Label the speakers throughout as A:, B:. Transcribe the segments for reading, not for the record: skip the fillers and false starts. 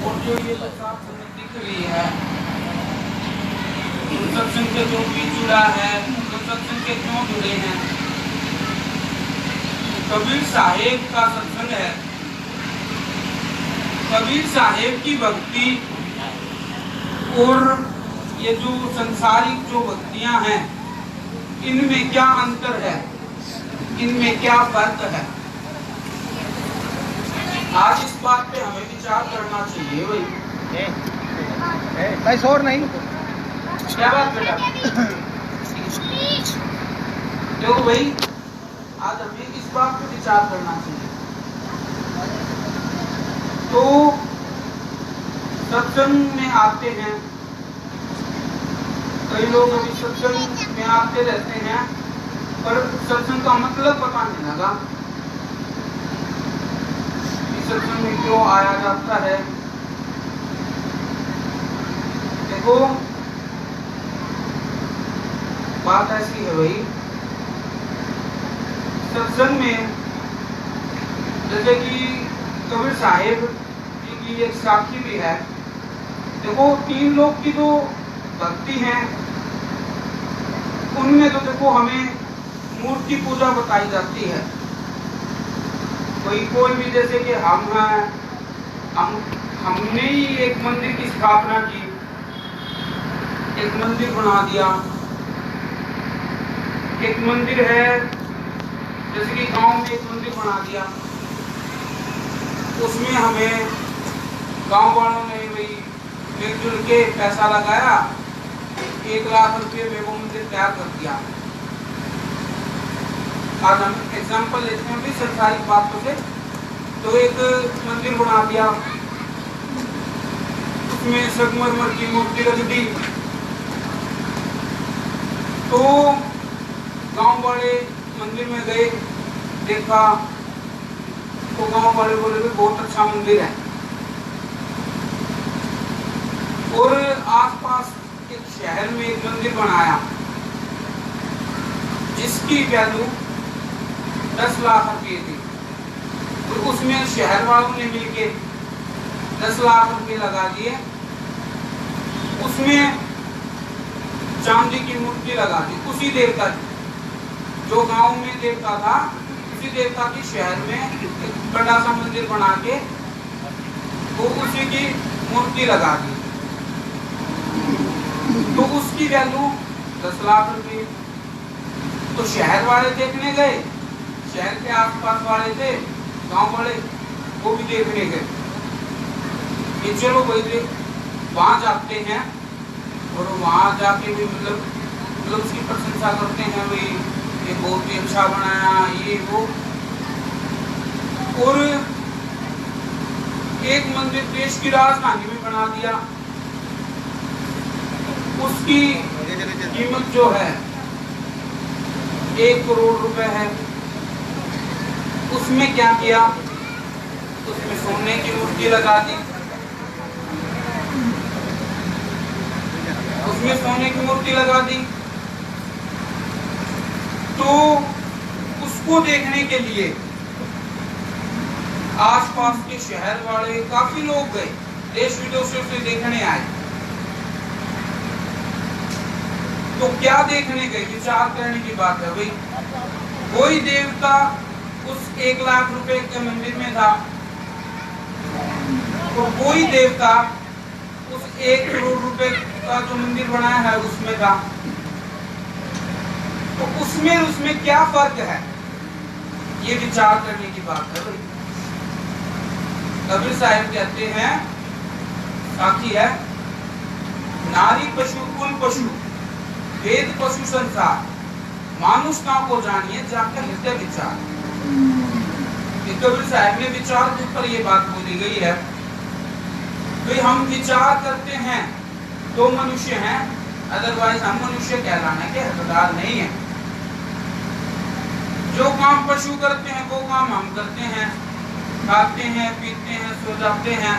A: और जो ये बरसात हमें दिख रही है, सत्संग से जो भी जुड़ा है, तो सत्संग के क्यों जुड़े हैं? कबीर साहेब का सत्संग है, कबीर साहेब की भक्ति और ये जो संसारिक जो भक्तियां हैं, इनमें क्या अंतर है, इनमें क्या फर्क है? आज इस बात पे हमें विचार करना चाहिए।
B: भाई शोर नहीं,
A: क्या बात बेटा? तो भाई आज हमें इस बात पे विचार करना चाहिए। तो सत्संग में आते हैं, कई लोग अभी सत्संग में आते रहते हैं, पर सत्संग का मतलब पता नहीं लगा, सत्संग में क्यों आया जाता है। देखो बात ऐसी है भाई, सत्संग में जैसे कि कबीर साहेब जी की एक साखी भी है। देखो 3 लोग की जो भक्ति है, उनमें तो देखो हमें मूर्ति पूजा बताई जाती है। कोई भी जैसे कि हम हैं, हमने ही एक मंदिर की स्थापना की, एक मंदिर बना दिया। एक मंदिर है, जैसे कि गांव में एक मंदिर बना दिया, उसमें हमें गांव वालों ने भाई मिलजुल के पैसा लगाया, 1 लाख रुपये में वो मंदिर तैयार कर दिया। आज हम एग्जाम्पल लेते हैं भी संसारिक बातों से। तो एक मंदिर बना दिया, उसमें संगमरमर की मूर्ति रख दी। तो गांव वाले मंदिर में गए, देखा तो गांव वाले बोले भी बहुत अच्छा मंदिर है। और आसपास एक शहर में एक मंदिर बनाया, जिसकी वैल्यू 10 लाख रुपये थी। तो उसमें शहर वालों ने मिलके 10 लाख रुपये लगा दिए, उसमें चांदी की मूर्ति लगा दी, उसी देवता की, जो गांव में देवता था, उसी देवता की शहर में एक बड़ा सा मंदिर बना के वो उसी की मूर्ति लगा दी। तो उसकी वैल्यू 10 लाख रुपये। तो शहर वाले देखने गए, शहर के आसपास वाले थे, गांव वाले, वो भी देखने गए कि चलो भाई वहां जाते हैं और वहां जाके भी मतलब उसकी प्रशंसा करते हैं, भाई ये बहुत ही अच्छा बनाया, ये वो। और एक मंदिर देश की राजधानी में बना दिया, उसकी कीमत जो है 1 करोड़ रुपए है। उसमें क्या किया, उसमें सोने की मूर्ति लगा दी, उसमें सोने की मूर्ति लगा दी। तो उसको देखने के लिए आसपास के शहर वाले काफी लोग गए, देश विदेशों से देखने आए। तो क्या देखने गए, विचार करने की बात है भाई। कोई देवता उस 1 लाख रुपए के मंदिर में था, और कोई देवता उस 1 करोड़ रुपए का जो मंदिर बनाया है उसमें था। तो उसमें क्या फर्क है, ये विचार करने की बात है भाई। कबीर साहब कहते हैं, साखी है, नारी पशु कुल पशु वेद पशु संसार, मानुषता को जानिए जाकर हृदय विचार। कबीर साहब ने विचार के ऊपर ये बात बोली गई है। भाई हम विचार करते हैं तो मनुष्य हैं, अदरवाइज हम मनुष्य कहलाने के हकदार नहीं है। जो काम पशु करते हैं वो काम हम करते हैं, खाते हैं, पीते हैं, सो जाते हैं।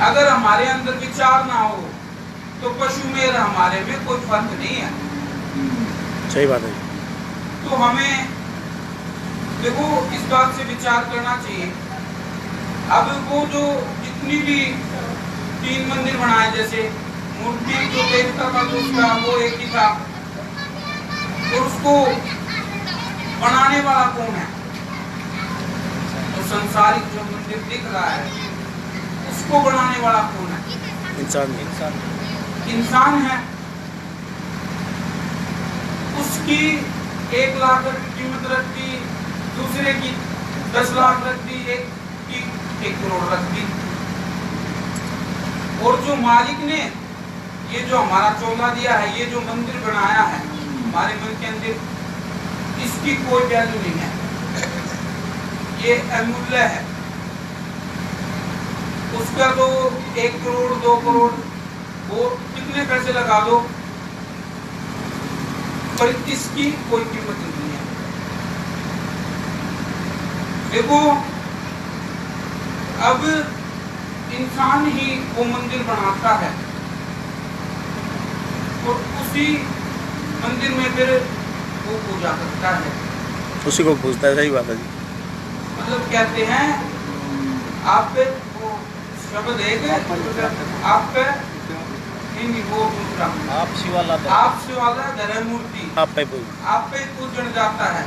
A: अगर हमारे अंदर विचार ना हो तो पशु में और हमारे में कोई फर्क नहीं है।
B: सही बात है।
A: तो हमें देखो इस बात से विचार करना चाहिए। अब वो जो जितनी भी 3 मंदिर बनाए, जैसे मूर्ति जो देवता था तो उसका वो एक ही था, और उसको बनाने वाला कौन है? तो संसारिक जो मंदिर दिख रहा है उसको बनाने वाला कौन है? इंसान है। उसकी 1 लाख रुपए कीमत रख दी, दूसरे की 10 लाख रख दी, एक की 1 करोड़ रख दी। और जो मालिक ने ये जो हमारा चोला दिया है, ये जो मंदिर बनाया है हमारे मन के अंदर, इसकी कोई वैल्यू नहीं है, ये अमूल्य है। उसका तो 1 करोड़ 2 करोड़ वो कितने पैसे लगा दो, पर इसकी कोई कीमत नहीं है। देखो, अब इंसान ही वो मंदिर बनाता है और उसी मंदिर में फिर वो पूजा करता है,
B: उसी को पूजता है। सही बात है जी।
A: मतलब कहते हैं आप पे वो शब्द एक आप पे नहीं, वो दूसरा आप शिवाला धर्म मूर्ति
B: आप पे
A: पूजन जाता है,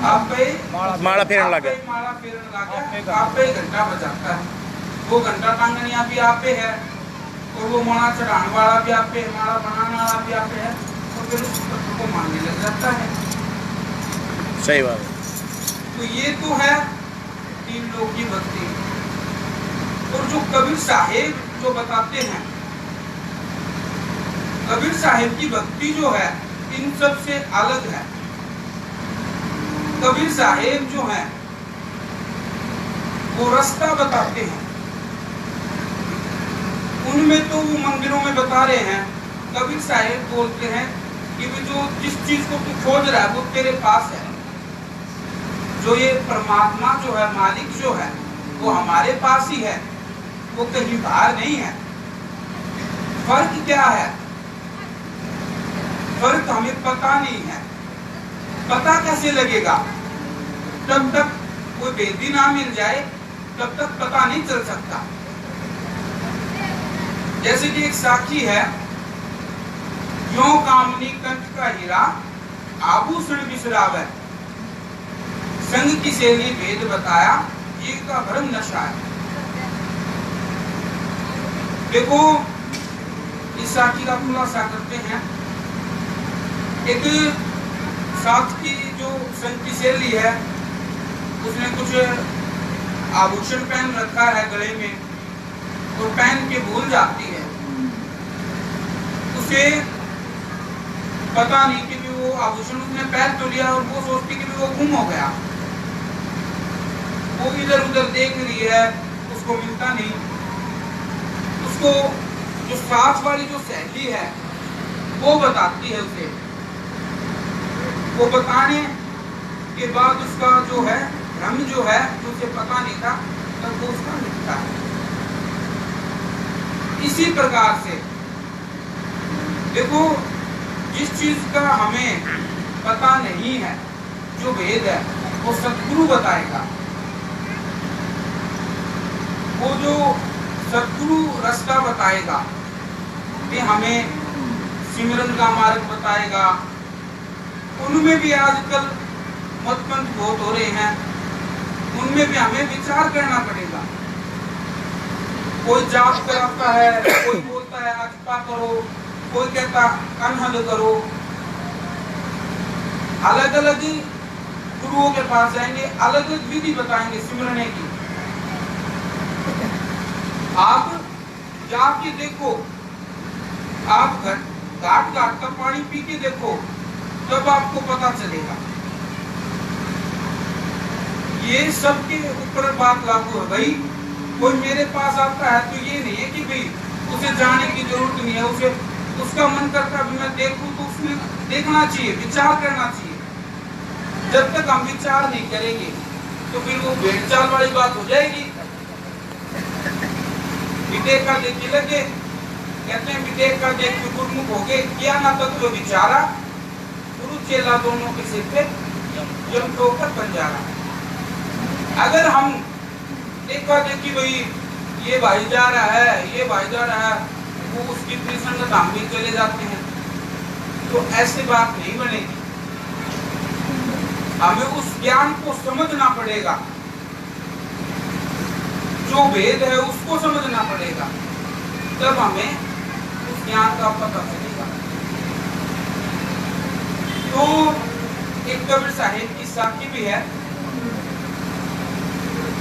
A: आप पे
B: माला फेरन लगे,
A: आप पे घंटा बजाता है, वो घंटा टांगनिया भी आप पे है, और वो माला चढ़ाने वाला भी आप पे, माला बनाने वाला भी आप पे है, और फिर उस तत्व को मानने लग जाता है।
B: सही बात है।
A: तो ये तो है 3 लोग की भक्ति। और जो कबीर साहेब जो बताते हैं, कबीर साहेब की भक्ति जो है इन सब से अलग है। कबीर साहेब जो है वो रास्ता बताते हैं। उनमें तो वो मंदिरों में बता रहे हैं, कबीर साहेब बोलते हैं कि जो जिस चीज को तू खोज रहा है वो तेरे पास है। जो ये परमात्मा जो है, मालिक जो है, वो हमारे पास ही है, वो कहीं बाहर नहीं है। फर्क क्या है? फर्क हमें पता नहीं है। पता कैसे लगेगा? जब तक कोई वेदी ना मिल जाए तब तक पता नहीं चल सकता। जैसे कि एक साखी है, जो कामनी कंठ का हीरा आभूषण बिसरावे, संग की सहेली भेद बताया, ये का भ्रम नशा है। देखो, इस साखी का खुलासा करते हैं। एक साथ की जो संग की सहेली है, उसने कुछ आभूषण पहन रखा है गले में, और पहन के भूल जाती है। उसे पता नहीं कि भी वो आभूषण उसने पहन तो लिया, और वो सोचती कि भी वो गुम हो गया। वो इधर उधर देख रही है, उसको मिलता नहीं। उसको जो साथ वाली जो सहेली है वो बताती है उसे। वो बताने के बाद उसका जो है भ्रम जो है, जो उसे पता नहीं था, तब वो उसका मिटता है। इसी प्रकार से देखो, जिस चीज का हमें पता नहीं है, जो भेद है, वो सद्गुरु बताएगा। वो जो सद्गुरु रास्ता बताएगा, ये हमें सिमरन का मार्ग बताएगा। उनमें भी आजकल मतपंथ बहुत हो रहे हैं, उनमें भी हमें विचार करना पड़ेगा। कोई जाप कराता है, कोई बोलता है आचपा करो, कोई कहता अनहद करो। अलग अलग गुरुओं के पास जाएंगे, अलग अलग विधि बताएंगे सिमरने की। आप जाके देखो, आप घाट घाट का पानी पी के देखो, तब आपको पता चलेगा। ये सबके ऊपर बात लागू है भाई। कोई मेरे पास आता है तो ये नहीं है कि भाई उसे जाने की जरूरत नहीं है, उसे उसका मन करता है मैं देखूं, तो उसमें देखना चाहिए, विचार करना चाहिए। जब तक हम विचार नहीं करेंगे तो फिर वो भेड़ चाल वाली बात हो जाएगी। विदेख का देखी लगे, कहते हैं विदेख का देख के गुरमुख हो गए, किया ना तत्व विचारा, गुरु चेला दोनों के सिर पे जम के ऊपर बन जा रहा है। अगर हम देखा देखी भाई ये भाई जा रहा है, ये भाई जा रहा है, वो उसकी संगत हम भी चले जाते हैं, तो ऐसी बात नहीं बनेगी। हमें उस ज्ञान को समझना पड़ेगा, जो वेद है उसको समझना पड़ेगा, तब हमें उस ज्ञान का पता चलेगा। तो एक कबीर साहिब की साखी भी है,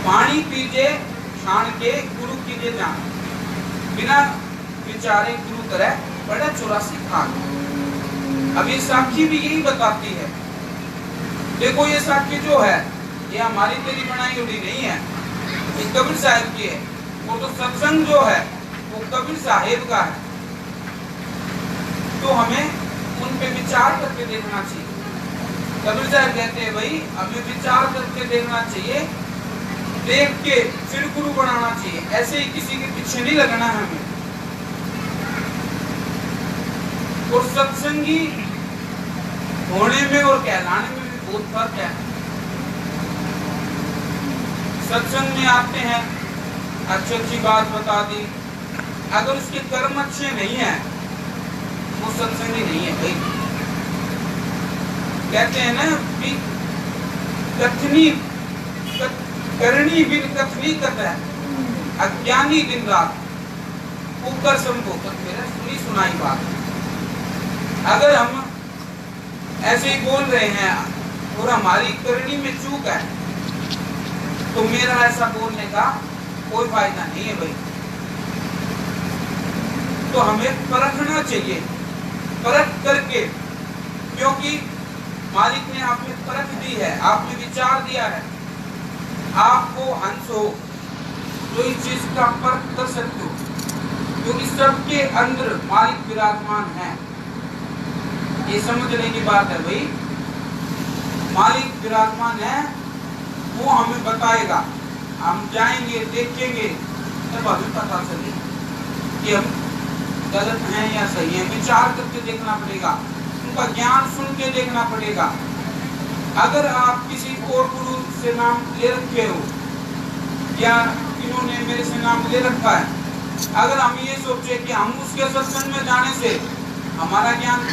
A: पानी पीजे छाण के गुरु कीजे जान, बिना विचारे गुरु करे बड़ा 84 खान। अब ये साखी भी यही बताती है। देखो ये साखी जो है ये हमारी तेरी बनाई हुई नहीं है, ये कबीर साहिब की है। वो तो सत्संग जो है वो कबीर साहिब का है, तो हमें उन पे विचार करके देखना चाहिए। कबीर साहब कहते हैं भाई हमें विचार करके देखना चाहिए, देख के फिर गुरु बनाना चाहिए, ऐसे ही किसी के पीछे नहीं लगना है हमें। और सत्संगी होने में और कहलाने में भी बहुत फर्क है। सत्संग में आते हैं, अच्छी अच्छी बात बता दी, अगर उसके कर्म अच्छे नहीं है वो सत्संगी नहीं है भाई। कहते हैं ना कि कथनी करनी बिन कथनी कथ है, अज्ञानी दिन रात ऊपर संभो मेरा सुनी सुनाई बात। अगर हम ऐसे ही बोल रहे हैं और हमारी करनी में चूक है तो मेरा ऐसा बोलने का कोई फायदा नहीं है भाई। तो हमें परखना चाहिए, परख करके, क्योंकि मालिक ने आपने परख दी है, आपने विचार दिया है, आपको हंस हो तो इस चीज का परख कर सकते हो, क्योंकि सबके अंदर मालिक विराजमान है। ये समझने की बात है भाई, मालिक विराजमान है, वो हमें बताएगा, हम जाएंगे देखेंगे तब हमें पता चलेगा कि हम गलत हैं या सही है। विचार करके देखना पड़ेगा, उनका ज्ञान सुन के देखना पड़ेगा। अगर आप किसी और गुरु से नाम ले रखे हो या इन्होंने मेरे से नाम ले रखा है, अगर हम ये सोचे कि हम उसके सत्संग में जाने से हमारा ज्ञान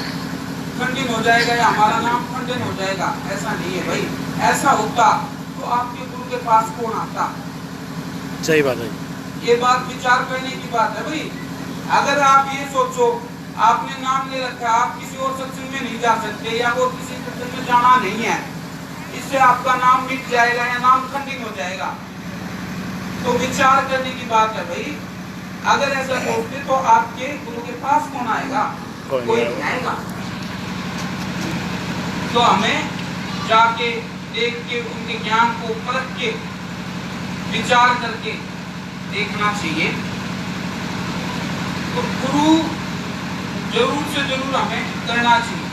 A: खंडित हो जाएगा या हमारा नाम खंडन हो जाएगा, ऐसा नहीं है भाई। ऐसा होता तो आपके गुरु के पास कौन आता?
B: सही बात है,
A: ये बात विचार करने की बात है भाई। अगर आप ये सोचो आपने नाम ले रखा, आप किसी और सत्संग में नहीं जा सकते या वो किसी सत्संग में जाना नहीं है, इससे आपका नाम मिट जाएगा या नाम खंडित हो जाएगा, तो विचार करने की बात है भाई। अगर ऐसा सोचते तो आपके गुरु के पास कौन आएगा? कोई नहीं आएगा। तो हमें जाके देख के उनके ज्ञान को परख के विचार करके देखना चाहिए। तो गुरु जरूर से जरूर हमें करना चाहिए।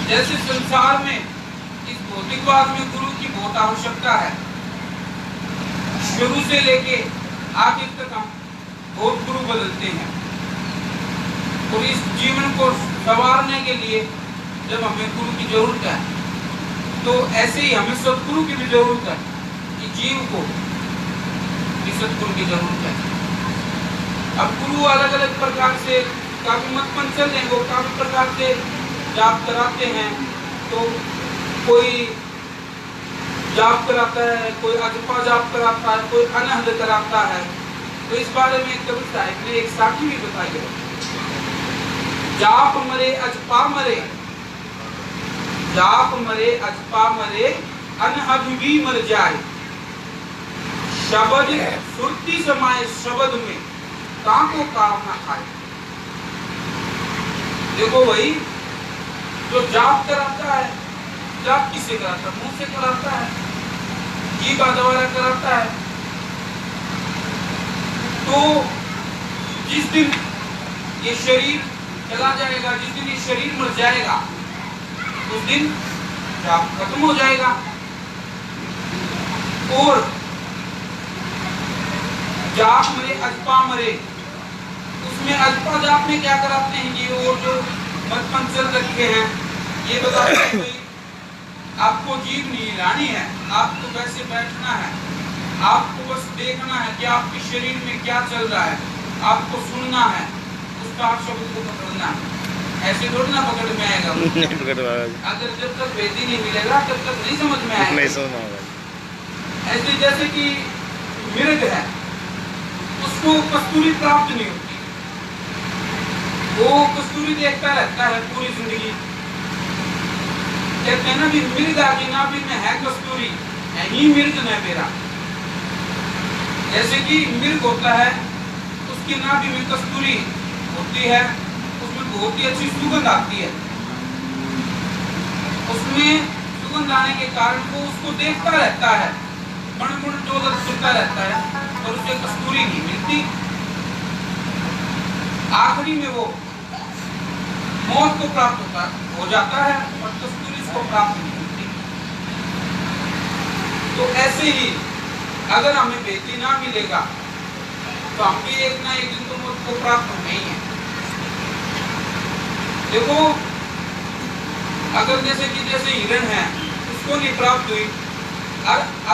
A: जैसे संसार में इस भौतिकवाद में गुरु की बहुत आवश्यकता है, शुरू से लेके आखिर तक हम बहुत गुरु बदलते हैं, और इस जीवन को संवारने के लिए जब हमें गुरु की जरूरत है, तो ऐसे ही हमें सतगुरु की भी जरूरत है कि जीव को सतगुरु की जरूरत है। अब गुरु अलग अलग प्रकार से काफी मत पंचल हैं, वो काफी प्रकार से जाप कराते हैं। तो कोई जाप कराता है, कोई अजपा जाप कराता है, कोई अनहद कराता है। तो इस बारे में कबीर साहिब ने एक साखी भी बताई है, जाप मरे अजपा मरे, जाप मरे अजपा मरे, अनहद भी मर जाए, शब्द सुरती समाये शब्द में कांको काम ना खाए। देखो भाई, जो जाप कराता है, जाप किससे कराता है? मुंह से कराता है, जी का द्वारा कराता है। तो जिस दिन ये शरीर चला जाएगा, जिस दिन ये शरीर मर जाएगा, उस दिन जाप खत्म हो जाएगा। और जाप मरे अजपा मरे, उसमें अजपा जाप में क्या कराते हैं ये, और जो बचपन चल रखे हैं ये बताते हैं आपको जीभ नहीं हिलानी है, आपको वैसे बैठना है, आपको बस देखना है कि आपके शरीर में क्या चल रहा है, आपको सुनना है, उस पाक शब्द को पकड़ना है। ऐसे थोड़ी ना पकड़ में आएगा
B: नहीं पकड़ पाएगा।
A: अगर जब तक वेदी नहीं मिलेगा तब तक नहीं समझ में आएगा।
B: नहीं समझ आएगा।
A: ऐसे जैसे कि मृग है, उसको कस्तूरी प्राप्त नहीं होती, वो कस्तूरी देखता रहता है पूरी जिंदगी। कहते हैं ना भी मृग आगे नाभि में है कस्तूरी, यही मृग न मेरा। जैसे कि मृग होता है, उसकी नाभि में कस्तूरी होती है, उसमें बहुत ही अच्छी सुगंध आती है। उसमें सुगंध आने के कारण वो उसको देखता रहता है, मण डोलत फिरता रहता है, और उसे कस्तूरी नहीं मिलती। आखिरी में वो मौत को प्राप्त हो जाता है और कस्तूरी उसको प्राप्त नहीं होती। तो ऐसे ही अगर हमें वेदी ना मिलेगा तो हम भी एक ना एक दिन तो मौत को प्राप्त होना ही है। देखो, अगर जैसे हिरण है, उसको नहीं प्राप्त हुई,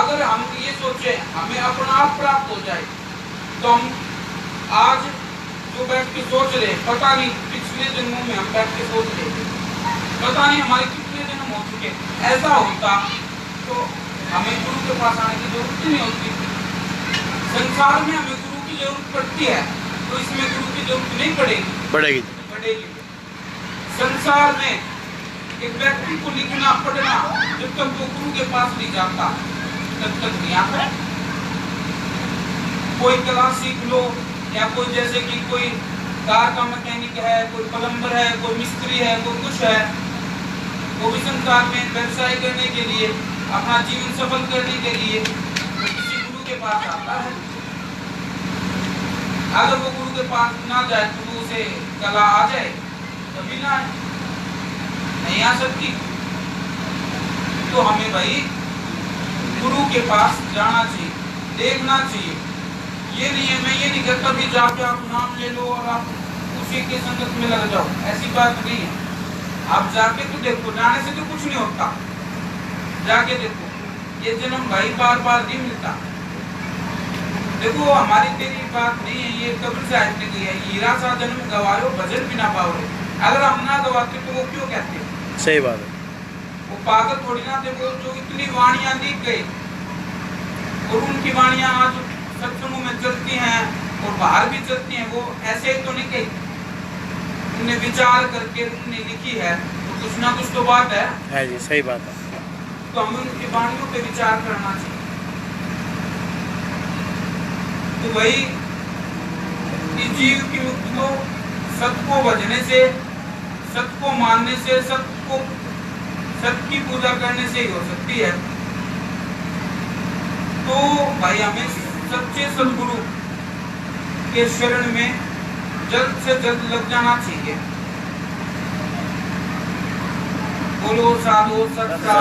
A: अगर हम ये सोचे हमें अपना आप प्राप्त हो जाए, तो हम आज जो बैठ के सोच रहे, पता नहीं पिछले जन्मों में हम बैठ के सोच रहे, पता नहीं हमारे कितने जन्म हो चुके। ऐसा होता तो हमें गुरु के पास आने की जरूरत नहीं होती। संसार में हमें गुरु की जरूरत पड़ती है, तो इसमें गुरु की जरूरत नहीं पड़ेगी। संसार में एक व्यक्ति को लिखना पढ़ना जब तक वो गुरु के पास नहीं जाता तब तक नहीं आता। कोई कला सीख लो, या कोई जैसे कि कोई कार का मैकेनिक है, कोई प्लम्बर है, कोई मिस्त्री है, कोई कुछ है, वो भी संसार में व्यवसाय करने के लिए, अपना जीवन सफल करने के लिए किसी गुरु के पास आता है। अगर वो गुरु के पास ना जाए तो उसे कला आ जाए तभी ना आए, नहीं आ सकती। तो हमें भाई गुरु के पास जाना चाहिए, देखना चाहिए। ये नहीं है, मैं ये नहीं कहता भी जाके आप नाम ले लो और आप उसी के संगत में लग जाओ, ऐसी बात नहीं है। आप जाके तो देखो, जाने से तो कुछ नहीं होता, जाके देखो। ये जन्म भाई बार बार नहीं मिलता। देखो, हमारी तेरी बात नहीं है, ये कब्र से आयत ने है, हीरा सा जन्म गवायो भजन बिना पाओ। अगर हम ना गवाते तो वो क्यों कहते?
B: सही बात है।
A: वो पागल थोड़ी ना थे, वो जो इतनी वाणियां लिख गए और उनकी वाणियां आज सत्संगों में चलती हैं और बाहर भी चलती हैं, वो ऐसे ही तो नहीं कही, उन्हें विचार करके उन्होंने लिखी है, तो कुछ ना कुछ तो बात है
B: जी, सही बात है।
A: तो हमें उनकी वाणियों पे विचार करना चाहिए। तो वही इस जीव की मुक्ति तो सत्य को भजने से, सत्य को मानने से, सत्य की पूजा करने से ही हो सकती है। तो भाई हमें सच्चे सद्गुरु के शरण में जल्द से जल्द लग जाना चाहिए। बोलो साधु सत्य